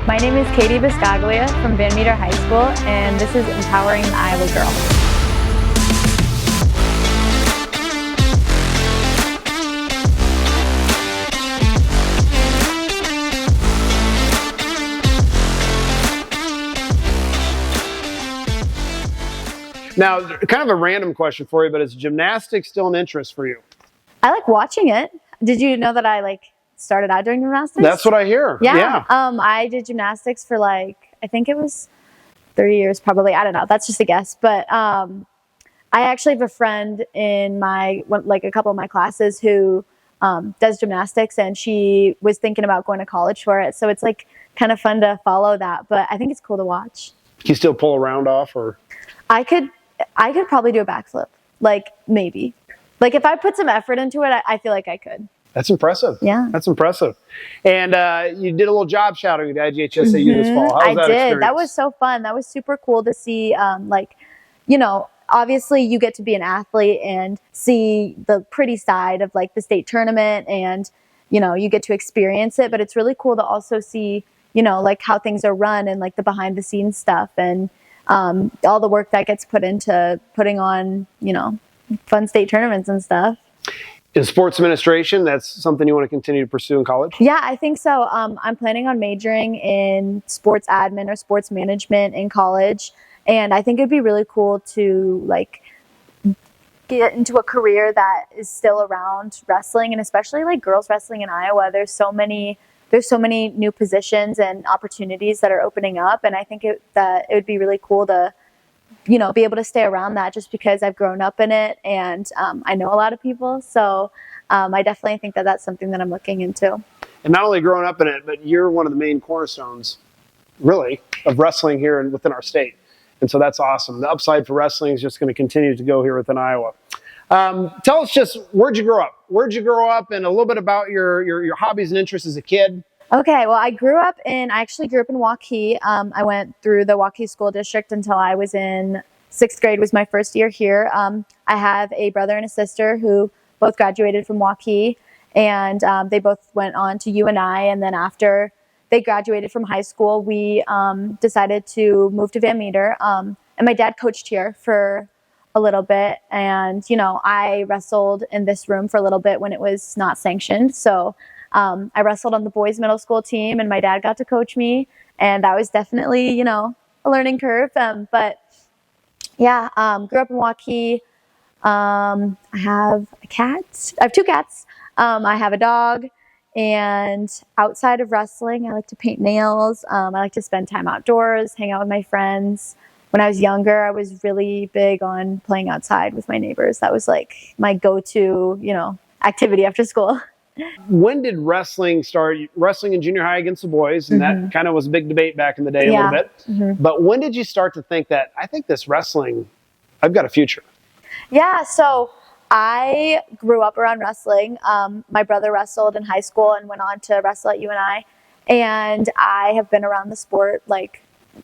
My name is Katie Biscoglia from Van Meter High School, and this is Empowering the Iowa Girl. Now, kind of a random question for you, but is gymnastics still an interest for you? I like watching it. Did you know that I started out doing gymnastics? That's what I hear. Yeah. I did gymnastics for I think it was 3 years probably. I don't know. That's just a guess. But I actually have a friend in a couple of my classes who does gymnastics, and she was thinking about going to college for it. So it's kind of fun to follow that, but I think it's cool to watch. Can you still pull a round off, or? I could probably do a backflip. Maybe. If I put some effort into it, I feel like I could. That's impressive. Yeah. That's impressive. And you did a little job shadowing at IGHSAU this fall. How was that experience? That was so fun. That was super cool to see. Obviously you get to be an athlete and see the pretty side of the state tournament, and, you get to experience it. But it's really cool to also see, how things are run and the behind the scenes stuff, and all the work that gets put into putting on, fun state tournaments and stuff. Is sports administration, that's something you want to continue to pursue in college? Yeah, I think so. I'm planning on majoring in sports admin or sports management in college. And I think it'd be really cool to get into a career that is still around wrestling, and especially girls wrestling in Iowa. There's so many new positions and opportunities that are opening up. And I think it would be really cool to be able to stay around that, just because I've grown up in it, and I know a lot of people. So I definitely think that that's something that I'm looking into. And not only growing up in it, but you're one of the main cornerstones, really, of wrestling here and within our state. And so that's awesome. The upside for wrestling is just going to continue to go here within Iowa. Tell us just, where'd you grow up? Where'd you grow up, and a little bit about your hobbies and interests as a kid? Okay, well, I actually grew up in Waukee. I went through the Waukee School District until I was in 6th grade, was my first year here. I have a brother and a sister who both graduated from Waukee, and they both went on to UNI. And then after they graduated from high school, we decided to move to Van Meter. And my dad coached here for a little bit. And, I wrestled in this room for a little bit when it was not sanctioned. So I wrestled on the boys middle school team, and my dad got to coach me, and that was definitely, a learning curve. But yeah, grew up in Waukee. I have a cat. I have 2 cats. I have a dog, and outside of wrestling, I like to paint nails. I like to spend time outdoors, hang out with my friends. When I was younger, I was really big on playing outside with my neighbors. That was my go-to, activity after school. When did wrestling start? Wrestling in junior high against the boys, and that kind of was a big debate back in the day a little bit. But when did you start to think that, I think this wrestling, I've got a future? Yeah, so I grew up around wrestling. My brother wrestled in high school and went on to wrestle at UNI. And I have been around the sport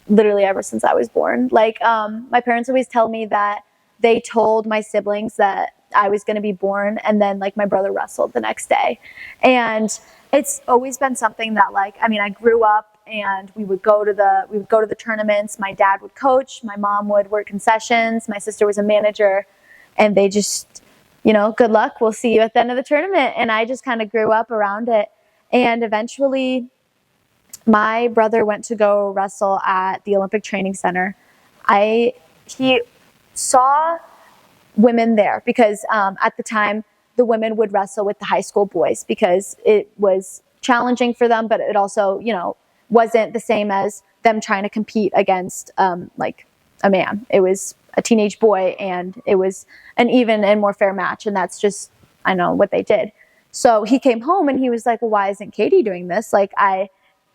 literally ever since I was born. My parents always tell me that they told my siblings that I was going to be born, and then my brother wrestled the next day. And it's always been something that I grew up, and we would go to the tournaments. My dad would coach, my mom would work concessions, my sister was a manager, and they just, good luck, we'll see you at the end of the tournament. And I just kind of grew up around it. And eventually my brother went to go wrestle at the Olympic Training Center. He saw women there because at the time the women would wrestle with the high school boys because it was challenging for them, but it also, wasn't the same as them trying to compete against a man. It was a teenage boy, and it was an even and more fair match, and that's just, I know what they did. So he came home and he was like, well, why isn't Katie doing this? I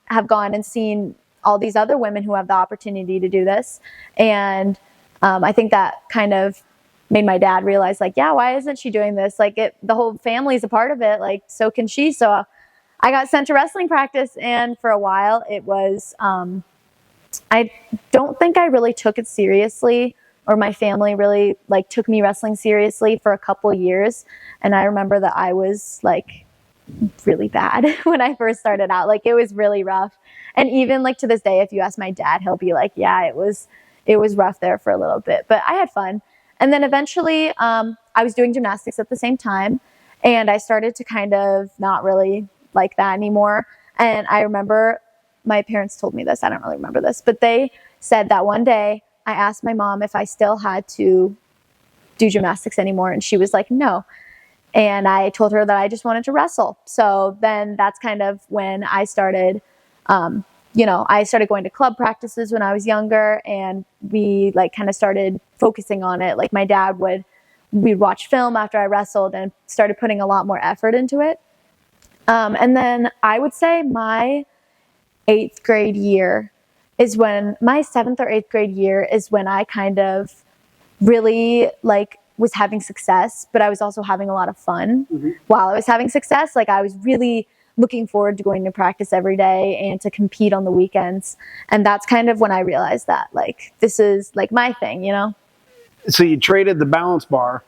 have gone and seen all these other women who have the opportunity to do this. And I think that kind of made my dad realize yeah, why isn't she doing this? The whole family's a part of it. So can she. So I got sent to wrestling practice, and for a while it was, I don't think I really took it seriously, or my family really took me wrestling seriously for a couple years. And I remember that I was really bad when I first started out. Like, it was really rough. And even like to this day, if you ask my dad, he'll be like, yeah, it was rough there for a little bit, but I had fun. And then eventually, I was doing gymnastics at the same time, and I started to kind of not really like that anymore. And I remember my parents told me this. I don't really remember this, but they said that one day I asked my mom if I still had to do gymnastics anymore, and she was like, no. And I told her that I just wanted to wrestle. So then that's kind of when I started, I started going to club practices when I was younger, and we like kind of started focusing on it. Like we'd watch film after I wrestled and started putting a lot more effort into it. And then I would say my 8th grade year is when my 7th or 8th grade year is when I kind of really like was having success, but I was also having a lot of fun while I was having success. Like, I was really looking forward to going to practice every day and to compete on the weekends. And that's kind of when I realized that, like, this is like my thing, you know? So you traded the balance bar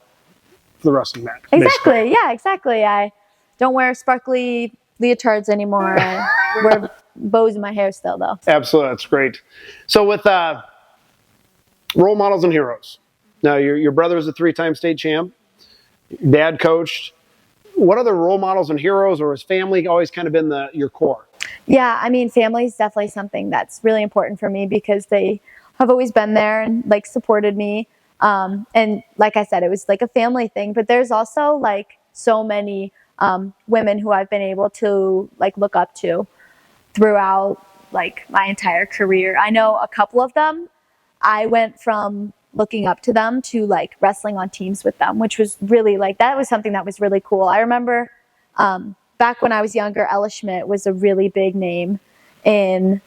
for the wrestling mat. Exactly. Basically. Yeah, exactly. I don't wear sparkly leotards anymore. I wear bows in my hair still, though. Absolutely. That's great. So with role models and heroes. Now, your brother is a 3-time state champ. Your dad coached. What other role models and heroes, or has family always kind of been your core? Yeah, I mean, family is definitely something that's really important for me because they have always been there and like supported me. And like I said, it was like a family thing, but there's also like so many women who I've been able to like look up to throughout like my entire career. I know a couple of them. I went from looking up to them to like wrestling on teams with them, which was really like, that was something that was really cool. I remember back when I was younger, Ella Schmidt was a really big name in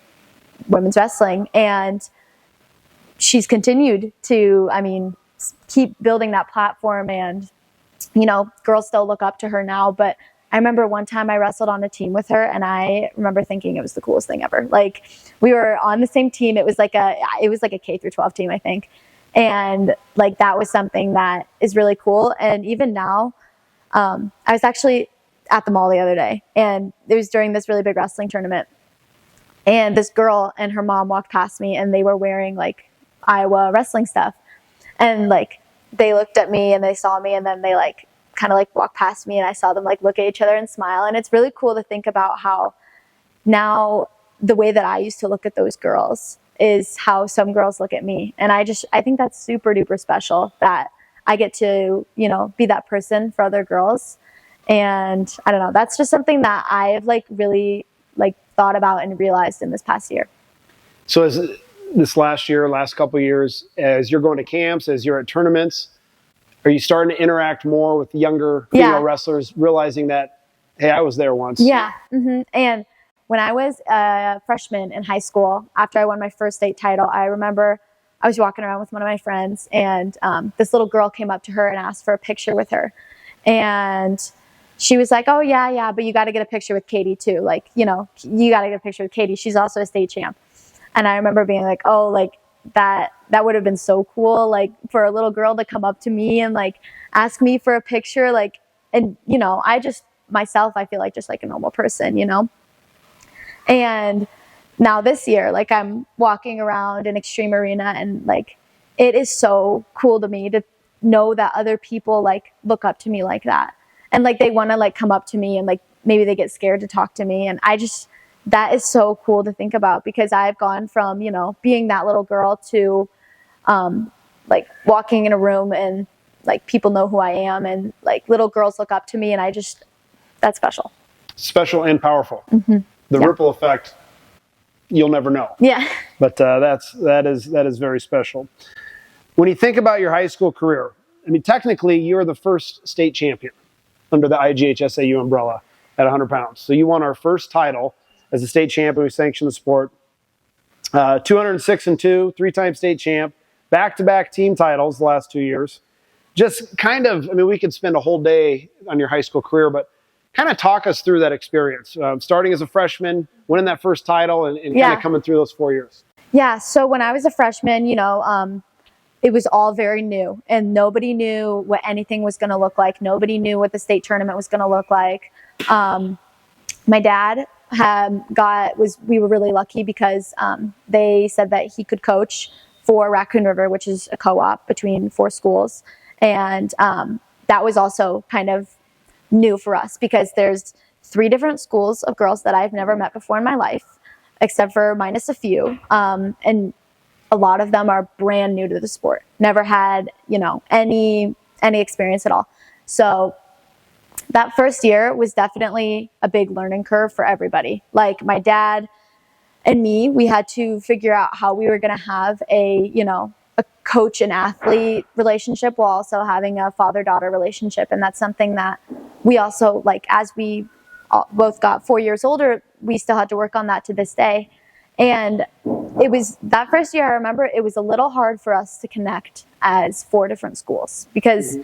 women's wrestling, and she's continued to, I mean, keep building that platform, and, you know, girls still look up to her now. But I remember one time I wrestled on a team with her, and I remember thinking it was the coolest thing ever. Like, we were on the same team. It was like a K through 12 team, I think. And like, that was something that is really cool. And even now, I was actually at the mall the other day, and it was during this really big wrestling tournament. And this girl and her mom walked past me, and they were wearing like Iowa wrestling stuff. And like, they looked at me and they saw me, and then they like kind of like walked past me, and I saw them like look at each other and smile. And it's really cool to think about how now the way that I used to look at those girls is how some girls look at me. And I think that's super duper special that I get to, you know, be that person for other girls. And I don't know, that's just something that I've like really like thought about and realized in this past year. So as this last couple of years, as you're going to camps, as you're at tournaments, are you starting to interact more with younger female wrestlers, realizing that, hey, I was there once? Yeah. Mm-hmm. And when I was a freshman in high school, after I won my first state title, I remember I was walking around with one of my friends, and this little girl came up to her and asked for a picture with her. And she was like, oh, yeah, but you got to get a picture with Katie too. Like, you know, you got to get a picture with Katie. She's also a state champ. And I remember being like, oh, like that would have been so cool, like for a little girl to come up to me and like ask me for a picture. Like, and, you know, I feel like just like a normal person, you know? And now this year, like, I'm walking around an Extreme Arena, and like, it is so cool to me to know that other people like look up to me like that. And like, they want to like come up to me, and like, maybe they get scared to talk to me. And that is so cool to think about, because I've gone from, you know, being that little girl to like walking in a room and like people know who I am, and like little girls look up to me, and that's special. Special and powerful. Mm-hmm. The ripple effect, you'll never know. Yeah. But that is very special. When you think about your high school career, I mean, technically, you're the first state champion under the IGHSAU umbrella at 100 pounds. So you won our first title as a state champion. We sanctioned the sport. 206-2, 3-time state champ, back-to-back team titles the last 2 years. Just kind of, I mean, we could spend a whole day on your high school career, but kind of talk us through that experience, starting as a freshman, winning that first title, and kind of coming through those 4 years. Yeah, so when I was a freshman, you know, it was all very new, and nobody knew what anything was going to look like. Nobody knew what the state tournament was going to look like. My dad we were really lucky because they said that he could coach for Raccoon River, which is a co-op between 4 schools. And that was also kind of new for us because there's 3 different schools of girls that I've never met before in my life, except for minus a few. And a lot of them are brand new to the sport, never had, any experience at all. So that first year was definitely a big learning curve for everybody. Like my dad and me, we had to figure out how we were going to have a coach and athlete relationship while also having a father-daughter relationship. And that's something that we also, like, as we both got 4 years older, we still had to work on that to this day. And it was that first year, I remember it was a little hard for us to connect as 4 different schools because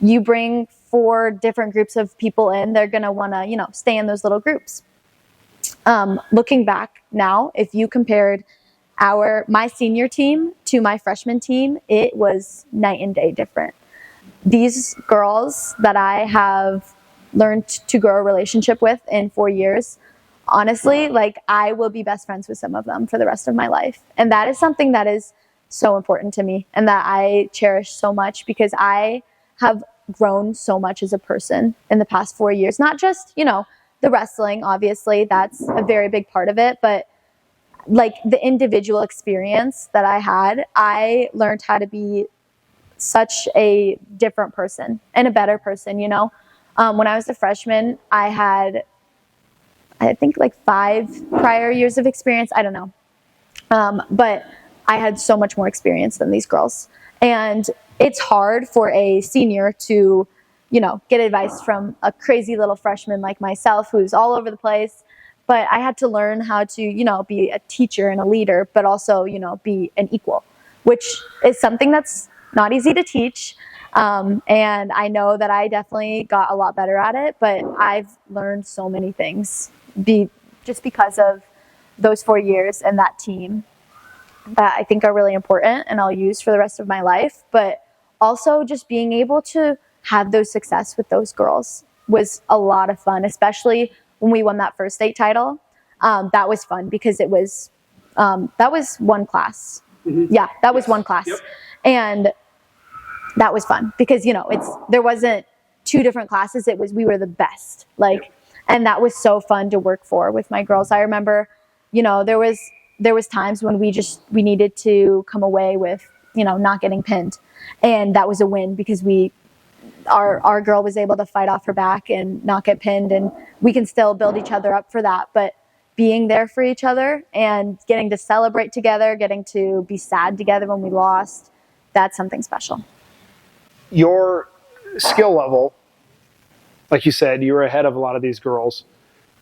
you bring 4 different groups of people in, they're going to want to, stay in those little groups. Looking back now, if you compared my senior team to my freshman team, it was night and day different. These girls that I have learned to grow a relationship with in 4 years, honestly, like I will be best friends with some of them for the rest of my life. And that is something that is so important to me and that I cherish so much because I have grown so much as a person in the past 4 years. Not just, the wrestling, obviously, that's a very big part of it, but like the individual experience that I had, I learned how to be such a different person and a better person, When I was a freshman, I had, I think, like 5 prior years of experience. I don't know. But I had so much more experience than these girls. And it's hard for a senior to, get advice from a crazy little freshman like myself who's all over the place. But I had to learn how to, be a teacher and a leader, but also, be an equal, which is something that's not easy to teach. And I know that I definitely got a lot better at it, but I've learned so many things just because of those 4 years and that team that I think are really important and I'll use for the rest of my life. But also just being able to have those success with those girls was a lot of fun, especially when we won that first state title. That was fun because that was one class. Mm-hmm. Yeah, that was one class. Yep. And that was fun because, there wasn't 2 different classes. We were the best. And that was so fun to work for with my girls. I remember, there was times when we needed to come away with, not getting pinned. And that was a win because our girl was able to fight off her back and not get pinned, and we can still build each other up for that. But being there for each other and getting to celebrate together, getting to be sad together when we lost, that's something special. Your skill level, like you said, you were ahead of a lot of these girls,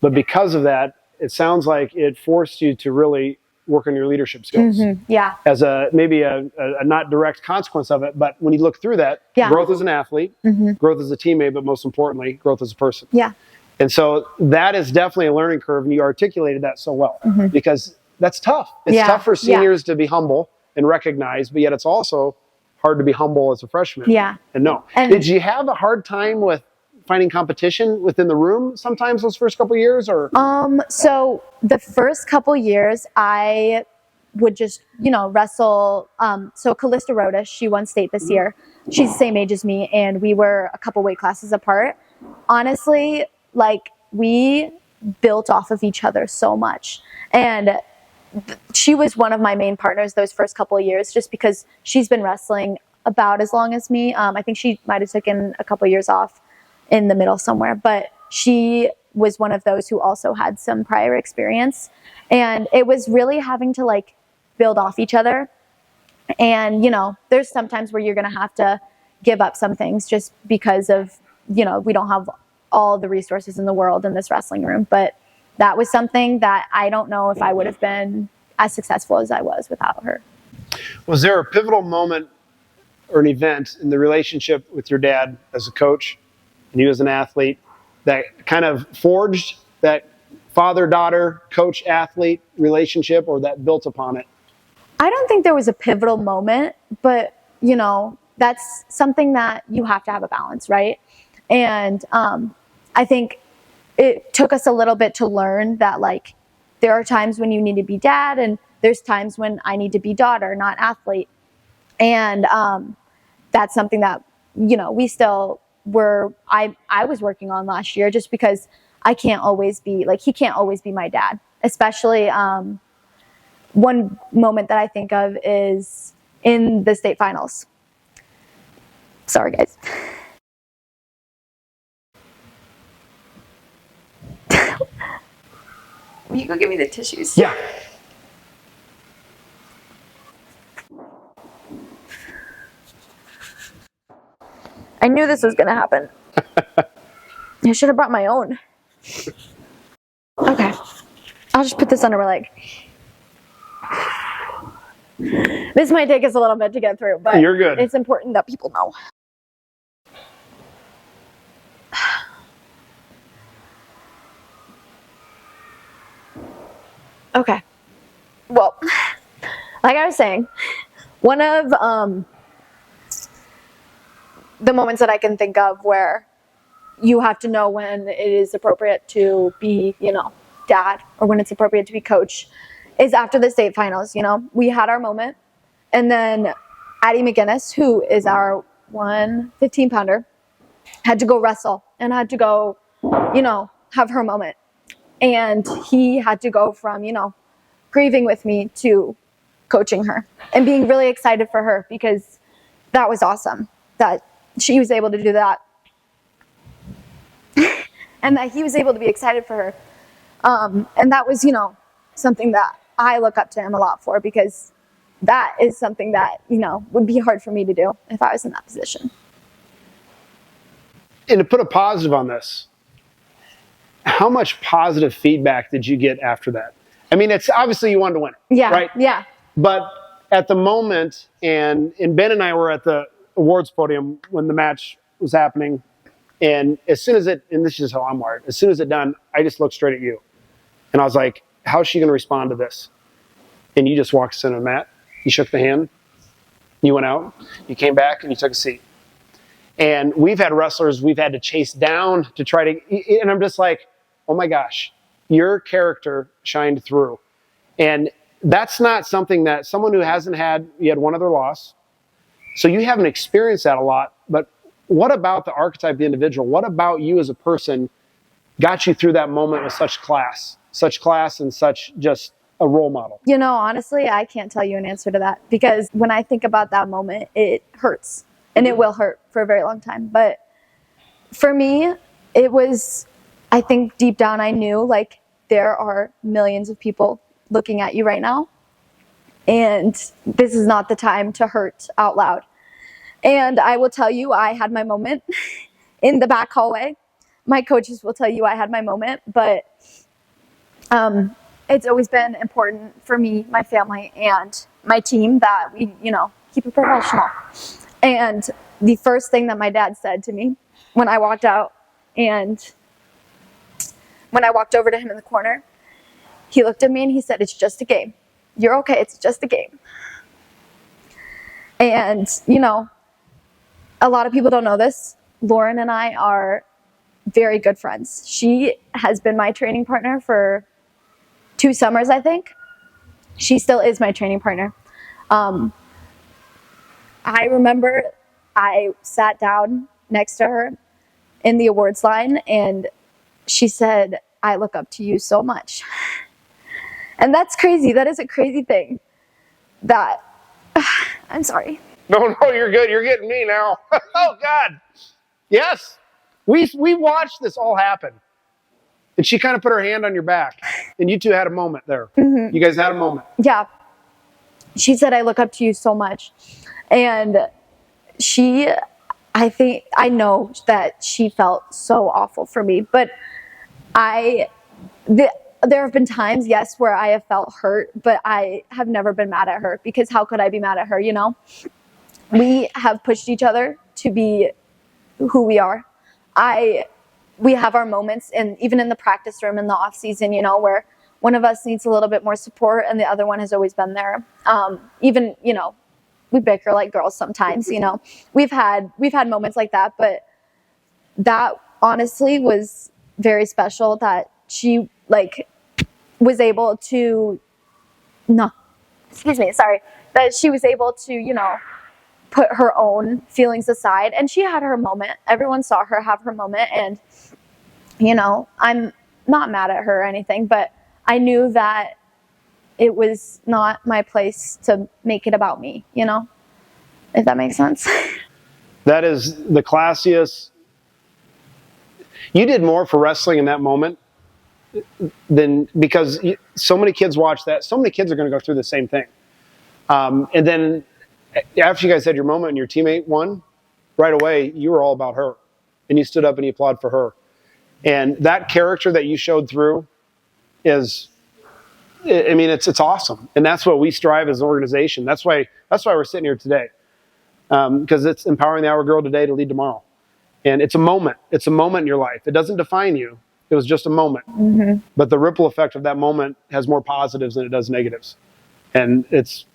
but because of that, it sounds like it forced you to really work on your leadership skills. Mm-hmm. Yeah. As maybe a not direct consequence of it, but when you look through that, growth as an athlete, growth as a teammate, but most importantly, growth as a person. Yeah. And so that is definitely a learning curve, and you articulated that so well because that's tough. It's tough for seniors to be humble and recognize, but yet it's also hard to be humble as a freshman. Yeah. And no. Did you have a hard time with finding competition within the room sometimes those first couple of years, or? So the first couple years I would just, wrestle. So Callista Rhoda, she won state this year. She's the same age as me, and we were a couple weight classes apart. Honestly, we built off of each other so much. And she was one of my main partners those first couple of years just because she's been wrestling about as long as me. I think she might have taken a couple of years off in the middle somewhere, but she was one of those who also had some prior experience. And it was really having to build off each other. And, there's sometimes where you're going to have to give up some things just because of, we don't have all the resources in the world in this wrestling room. But that was something that I don't know if I would have been as successful as I was without her. Was there a pivotal moment or an event in the relationship with your dad as a coach and you as an athlete that kind of forged that father-daughter, coach-athlete relationship, or that built upon it? I don't think there was a pivotal moment, but, that's something that you have to have a balance, right? And I think it took us a little bit to learn that, like, there are times when you need to be dad, and there's times when I need to be daughter, not athlete. And that's something that, you know, we still were, I was working on last year, just because I can't always be, like, he can't always be my dad. Especially one moment that I think of is in the state finals. Sorry, guys. Will you go give me the tissues? Yeah. I knew this was going to happen. I should have brought my own. Okay. I'll just put this under my leg. This might take us a little bit to get through, but you're good. It's important that people know. Okay. Well, like I was saying, one of the moments that I can think of where you have to know when it is appropriate to be, you know, dad, or when it's appropriate to be coach, is after the state finals. You know, we had our moment, and then Addie McGinnis, who is our 115-pounder, had to go wrestle and had to go, you know, have her moment. And he had to go from, you know, grieving with me to coaching her and being really excited for her, because that was awesome that she was able to do that. And that he was able to be excited for her. And that was, you know, something that I look up to him a lot for, because that is something that, you know, would be hard for me to do if I was in that position. And to put a positive on this, how much positive feedback did you get after that? I mean, it's obviously you wanted to win it, Yeah, right? yeah. But at the moment, and Ben and I were at the awards podium when the match was happening, and as soon as it, and this is how I'm wired, as soon as it done, I just looked straight at you. And I was like, how's she going to respond to this? And you just walked us into the mat, you shook the hand, you went out, you came back, and you took a seat. And we've had wrestlers we've had to chase down to try to, and I'm just like, oh my gosh, your character shined through. And that's not something that someone who hasn't had, you had one other loss, so you haven't experienced that a lot. But what about the archetype of the individual? What about you as a person got you through that moment with such class and such just a role model? You know, honestly, I can't tell you an answer to that, because when I think about that moment, it hurts, and it will hurt for a very long time. But for me, it was, I think deep down I knew, like, there are millions of people looking at you right now, and this is not the time to hurt out loud. And I will tell you, I had my moment in the back hallway. My coaches will tell you I had my moment, but it's always been important for me, my family, and my team that we, you know, keep it professional. And the first thing that my dad said to me when I walked out, and when I walked over to him in the corner, he looked at me and he said, "It's just a game. You're okay. It's just a game." And, you know, a lot of people don't know this. Lauren and I are very good friends. She has been my training partner for 2 summers, I think. She still is my training partner. I remember I sat down next to her in the awards line, and she said, "I look up to you so much." And that's crazy. That is a crazy thing. That, I'm sorry. No, you're good. You're getting me now. Oh, God. Yes. We watched this all happen. And she kind of put her hand on your back. And you two had a moment there. Mm-hmm. You guys had a moment. Yeah. She said, "I look up to you so much." And I know that she felt so awful for me. But there have been times, yes, where I have felt hurt, but I have never been mad at her, because how could I be mad at her, you know? We have pushed each other to be who we are. We have our moments, and even in the practice room in the off season, you know, where one of us needs a little bit more support and the other one has always been there. Even, you know, we bicker like girls sometimes, you know. We've had moments like that, but that honestly was very special that she like was able to that she was able to, you know, put her own feelings aside, and she had her moment. Everyone saw her have her moment, and you know, I'm not mad at her or anything, but I knew that it was not my place to make it about me, you know, if that makes sense. That is the classiest. You did more for wrestling in that moment than, because so many kids watch that. So many kids are going to go through the same thing. And then after you guys had your moment and your teammate won, right away, you were all about her. And you stood up and you applauded for her. And that character that you showed through is, I mean, it's awesome. And that's what we strive as an organization. That's why we're sitting here today. Because it's empowering the Hour Girl today to lead tomorrow. And it's a moment. It's a moment in your life. It doesn't define you. It was just a moment. Mm-hmm. But the ripple effect of that moment has more positives than it does negatives. And it's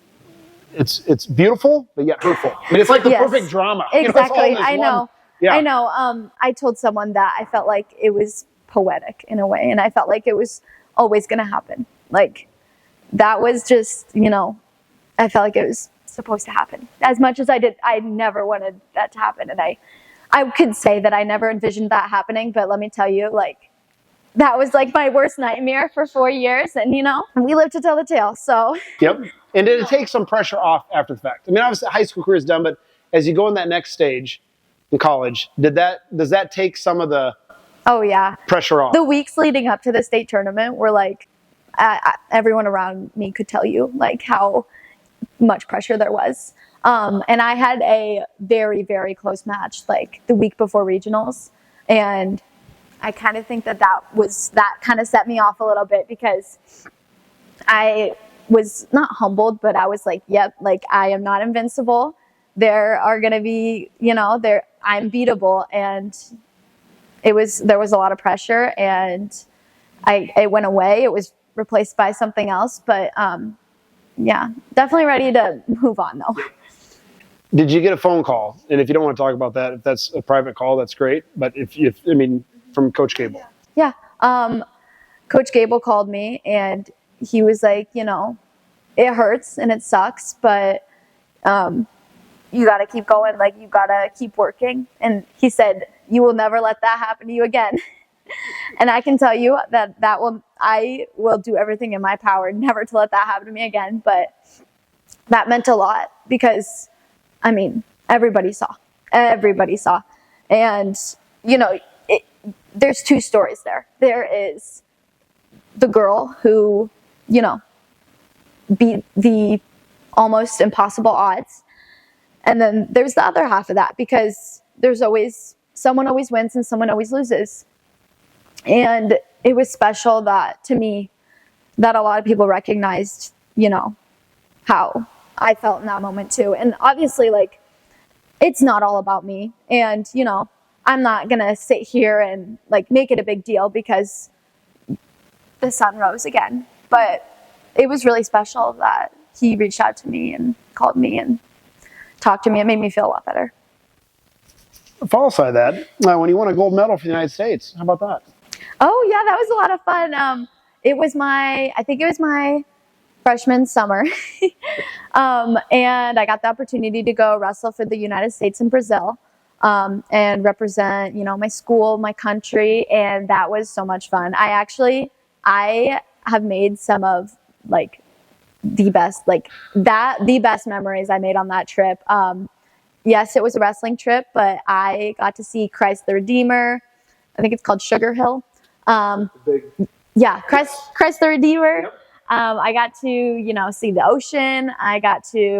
beautiful, but yet hurtful. I mean, it's like the perfect drama. Exactly. You know, I know. Yeah. I know. I told someone that I felt like it was poetic in a way, and I felt like it was always going to happen. Like, that was just, you know, I felt like it was supposed to happen. As much as I never wanted that to happen, and I could say that I never envisioned that happening, but let me tell you, like, that was like my worst nightmare for 4 years, and you know, we live to tell the tale. So yep. And it takes some pressure off after the fact. I mean, obviously high school career is done, but as you go in that next stage in college, does that take some of the pressure off? The weeks leading up to the state tournament were like, everyone around me could tell you like how much pressure there was. And I had a very, very close match like the week before regionals, and I kind of think that kind of set me off a little bit, because I was not humbled, but I was like, yep, like I am not invincible. There are going to be, you know, I'm beatable. And there was a lot of pressure, and it went away. It was replaced by something else, but yeah, definitely ready to move on though. Did you get a phone call? And if you don't want to talk about that, if that's a private call, that's great. But I mean, from Coach Gable. Yeah. Coach Gable called me, and he was like, you know, it hurts and it sucks, but you got to keep going. Like, you got to keep working. And he said, you will never let that happen to you again. And I can tell you that I will do everything in my power never to let that happen to me again. But that meant a lot, because, I mean, everybody saw. And, you know, there's two stories there. There is the girl who, you know, beat the almost impossible odds. And then there's the other half of that, because someone always wins and someone always loses. And it was special to me that a lot of people recognized, you know, how I felt in that moment too. And obviously, like, it's not all about me. And, you know, I'm not going to sit here and like make it a big deal because the sun rose again. But it was really special that he reached out to me and called me and talked to me. It made me feel a lot better. Follow side of that, when you won a gold medal for the United States, how about that? Oh yeah, that was a lot of fun. I think it was my freshman summer. And I got the opportunity to go wrestle for the United States in Brazil, and represent, you know, my school, my country. And that was so much fun. I have made some of like the best memories I made on that trip. Yes, it was a wrestling trip, but I got to see Christ the Redeemer. I think it's called Sugar Hill. Christ the Redeemer. Yep. I got to, you know, see the ocean.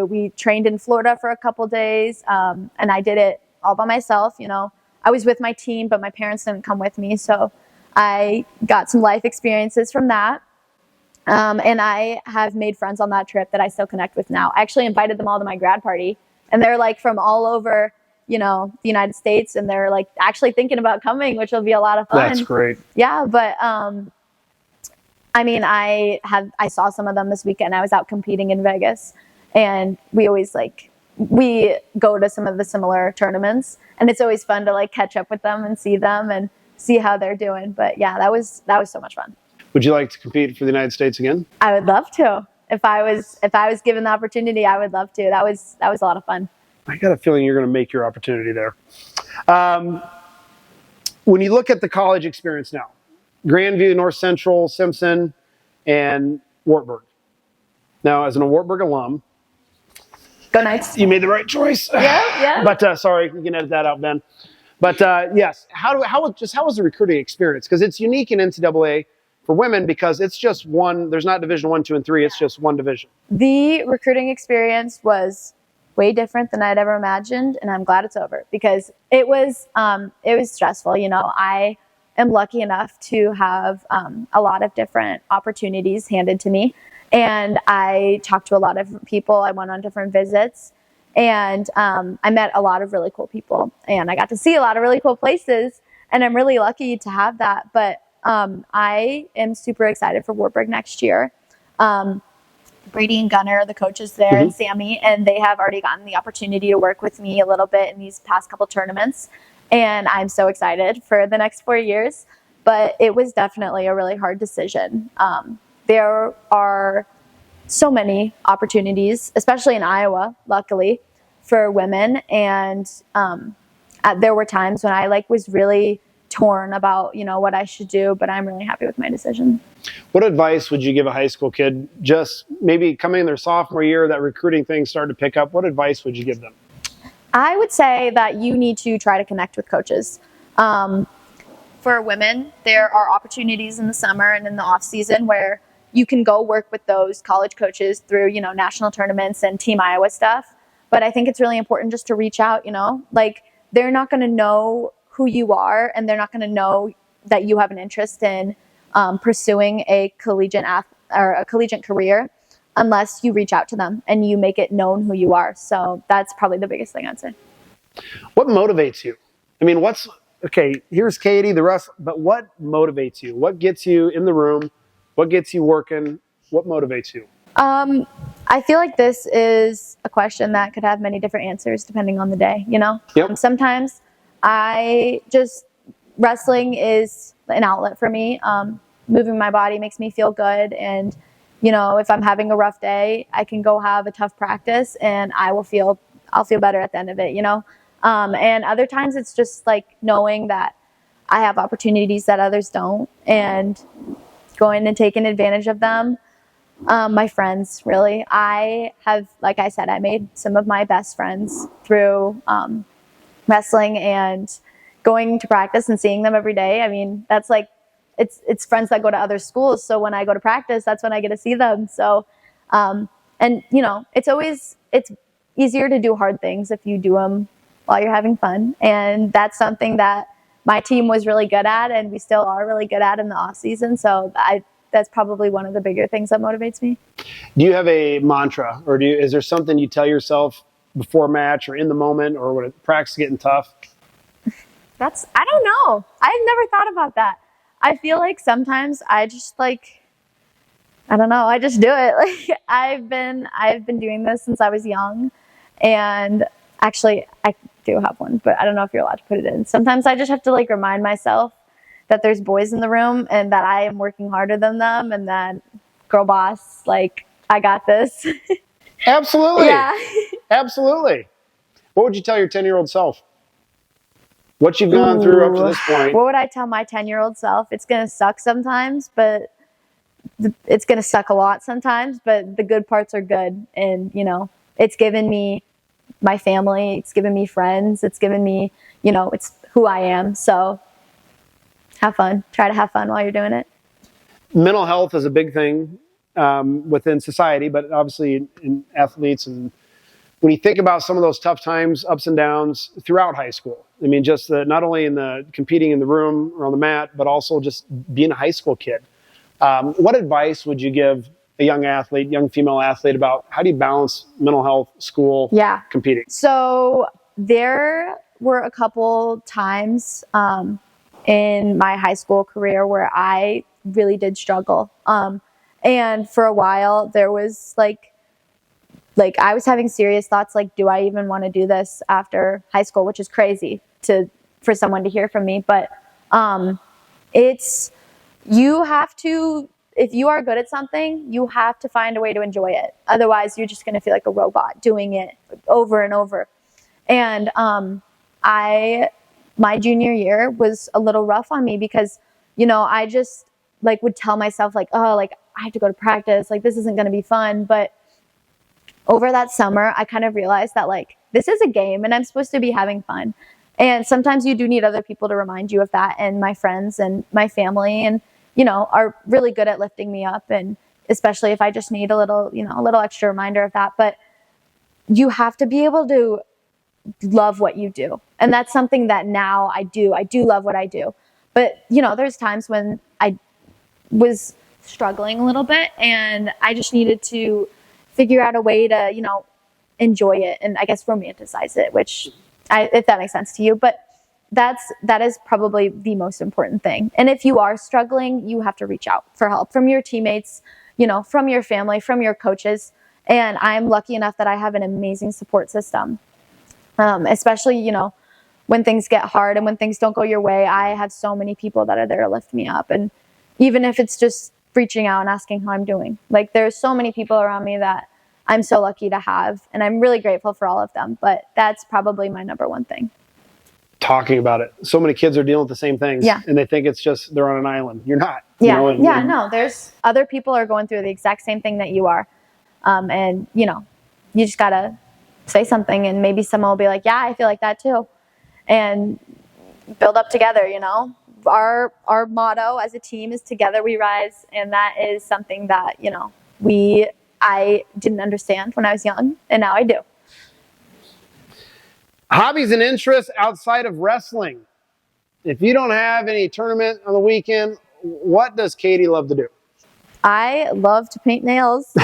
We trained in Florida for a couple days, and I did it all by myself. You know, I was with my team, but my parents didn't come with me. So I got some life experiences from that. And I have made friends on that trip that I still connect with now. I actually invited them all to my grad party, and they're like from all over, you know, the United States, and they're like actually thinking about coming, which will be a lot of fun. That's great. Yeah. But, I mean, I saw some of them this weekend. I was out competing in Vegas, and we go to some of the similar tournaments, and it's always fun to like catch up with them and see them. And see how they're doing. But yeah, that was so much fun. Would you like to compete for the United States again? I would love to. If I was given the opportunity, I would love to. That was a lot of fun. I got a feeling you're going to make your opportunity there. When you look at the college experience now, Grandview, North Central, Simpson, and Wartburg. Now, as an Wartburg alum, go Knights. You made the right choice. Yeah. But sorry, you can edit that out, Ben. But yes, how was the recruiting experience? Because it's unique in NCAA for women because it's just one. There's not Division 1, 2, and 3. It's just one division. The recruiting experience was way different than I'd ever imagined, and I'm glad it's over because it was stressful. You know, I am lucky enough to have a lot of different opportunities handed to me, and I talked to a lot of people. I went on different visits, and I met a lot of really cool people, and I got to see a lot of really cool places, and I'm really lucky to have that. But I am super excited for Wartburg next year. Brady and Gunnar, the coaches there, and Sammy, and they have already gotten the opportunity to work with me a little bit in these past couple tournaments. And I'm so excited for the next 4 years. But it was definitely a really hard decision. There are so many opportunities, especially in Iowa, luckily, for women. And there were times when I was really torn about, what I should do, but I'm really happy with my decision. What advice would you give a high school kid just maybe coming in their sophomore year, that recruiting thing started to pick up? What advice would you give them? I would say that you need to try to connect with coaches. For women, there are opportunities in the summer and in the off season where you can go work with those college coaches through, national tournaments and Team Iowa stuff. But I think it's really important just to reach out, they're not going to know who you are, and they're not going to know that you have an interest in pursuing a collegiate career unless you reach out to them and you make it known who you are. So that's probably the biggest thing I'd say. What motivates you? I mean, here's Katie, the rest, but what motivates you? What gets you in the room? What gets you working? What motivates you? I feel like this is a question that could have many different answers depending on the day, Yep. Sometimes wrestling is an outlet for me. Moving my body makes me feel good. And, if I'm having a rough day, I can go have a tough practice and I'll feel better at the end of it, and other times it's just knowing that I have opportunities that others don't and going and taking advantage of them. My friends, really. I have, like I said, I made some of my best friends through, wrestling and going to practice and seeing them every day. I mean, that's it's friends that go to other schools. So when I go to practice, that's when I get to see them. So, it's easier to do hard things if you do them while you're having fun. And that's something that my team was really good at, and we still are really good at in the off season. So that's probably one of the bigger things that motivates me. Do you have a mantra, or is there something you tell yourself before a match or in the moment, or when practice is getting tough? I don't know. I've never thought about that. I feel like sometimes I just I don't know. I just do it. I've been doing this since I was young, and actually I do have one, but I don't know if you're allowed to put it in. Sometimes I just have to remind myself that there's boys in the room and that I am working harder than them, and that girl boss, I got this. Absolutely. Yeah. Absolutely. What would you tell your 10-year-old self? What you've gone through up to this point? What would I tell my 10-year-old self? It's going to suck sometimes, but it's going to suck a lot sometimes, but the good parts are good. And, it's given me my family. It's given me friends. It's given me, it's who I am. So have fun. Try to have fun while you're doing it. Mental health is a big thing within society, but obviously in athletes. And when you think about some of those tough times, ups and downs throughout high school, I mean, just not only in the competing in the room or on the mat, but also just being a high school kid. What advice would you give a young female athlete about how do you balance mental health, school, competing? So there were a couple times in my high school career where I really did struggle. And for a while there was I was having serious thoughts, do I even want to do this after high school, which is crazy for someone to hear from me. But You have to, if you are good at something, you have to find a way to enjoy it. Otherwise, you're just going to feel like a robot doing it over and over. And my junior year was a little rough on me because, I just like would tell myself like, oh, like I have to go to practice. Like this isn't going to be fun. But over that summer, I kind of realized that like this is a game and I'm supposed to be having fun. And sometimes you do need other people to remind you of that. And my friends and my family and, are really good at lifting me up. And especially if I just need a little extra reminder of that. But you have to be able to love what you do. And that's something that now I do. I do love what I do. But, there's times when I was struggling a little bit and I just needed to figure out a way to, enjoy it and I guess romanticize it, which if that makes sense to you. But that is probably the most important thing. And if you are struggling, you have to reach out for help from your teammates, from your family, from your coaches. And I'm lucky enough that I have an amazing support system. Especially, when things get hard and when things don't go your way, I have so many people that are there to lift me up. And even if it's just reaching out and asking how I'm doing, like there's so many people around me that I'm so lucky to have. And I'm really grateful for all of them. But that's probably my number one thing. Talking about it. So many kids are dealing with the same things. Yeah. And they think it's just they're on an island. You're not. Yeah. No, there's other people are going through the exact same thing that you are. And, you just got to say something and maybe someone will be like, yeah, I feel like that too. And build up together, Our motto as a team is together we rise. And that is something that, I didn't understand when I was young and now I do. Hobbies and interests outside of wrestling. If you don't have any tournament on the weekend, what does Katie love to do? I love to paint nails.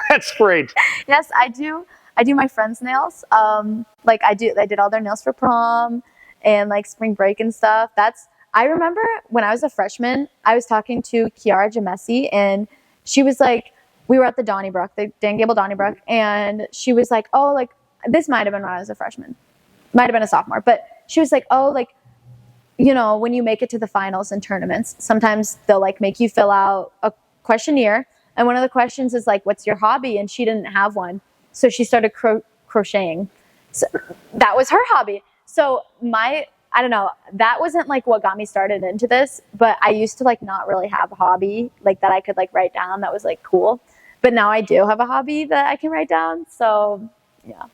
That's great. Yes, I do. I do my friends' nails. I did all their nails for prom and like spring break and stuff. I remember when I was a freshman, I was talking to Kiara Jamesi and she was like, we were at the Donnybrook, the Dan Gable Donnybrook, and she was like, oh, like this might have been when I was a freshman. Might have been a sophomore, but she was like, oh, like, when you make it to the finals and tournaments, sometimes they'll like make you fill out a questionnaire. And one of the questions is like, what's your hobby? And she didn't have one. So she started crocheting. So that was her hobby. So I don't know, that wasn't like what got me started into this, but I used to like not really have a hobby like that I could like write down that was like cool. But now I do have a hobby that I can write down. So yeah.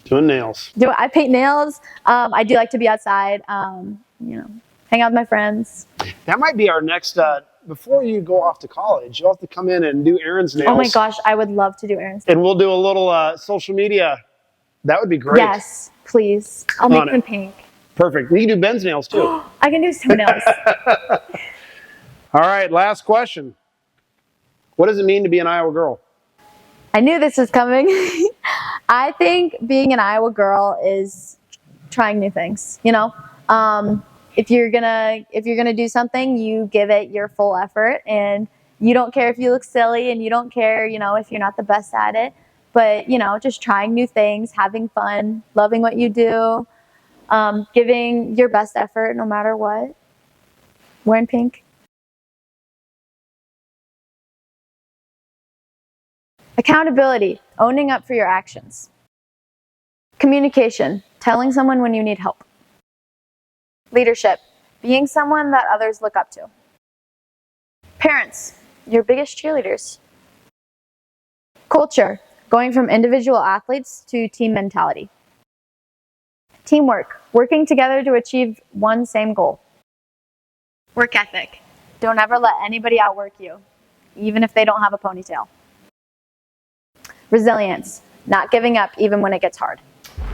Doing nails. I paint nails. I do like to be outside, hang out with my friends. That might be our next, before you go off to college, you'll have to come in and do Aaron's nails. Oh my gosh, I would love to do Aaron's nails. And we'll do a little social media. That would be great. Yes, please. I'll make them pink. Perfect. We can do Ben's nails too. I can do some nails. All right, last question. What does it mean to be an Iowa girl? I knew this was coming. I think being an Iowa girl is trying new things. If you're gonna do something, you give it your full effort, and you don't care if you look silly, and you don't care, if you're not the best at it. But just trying new things, having fun, loving what you do, giving your best effort no matter what. Wearing pink. Accountability, owning up for your actions. Communication, telling someone when you need help. Leadership, being someone that others look up to. Parents, your biggest cheerleaders. Culture, going from individual athletes to team mentality. Teamwork, working together to achieve one same goal. Work ethic, don't ever let anybody outwork you, even if they don't have a ponytail. Resilience, not giving up even when it gets hard.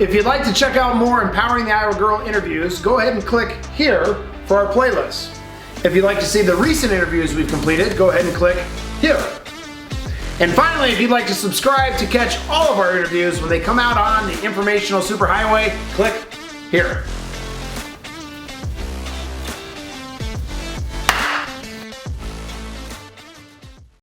If you'd like to check out more Empowering the Iowa Girl interviews, go ahead and click here for our playlist. If you'd like to see the recent interviews we've completed, go ahead and click here. And finally, if you'd like to subscribe to catch all of our interviews when they come out on the informational superhighway, click here.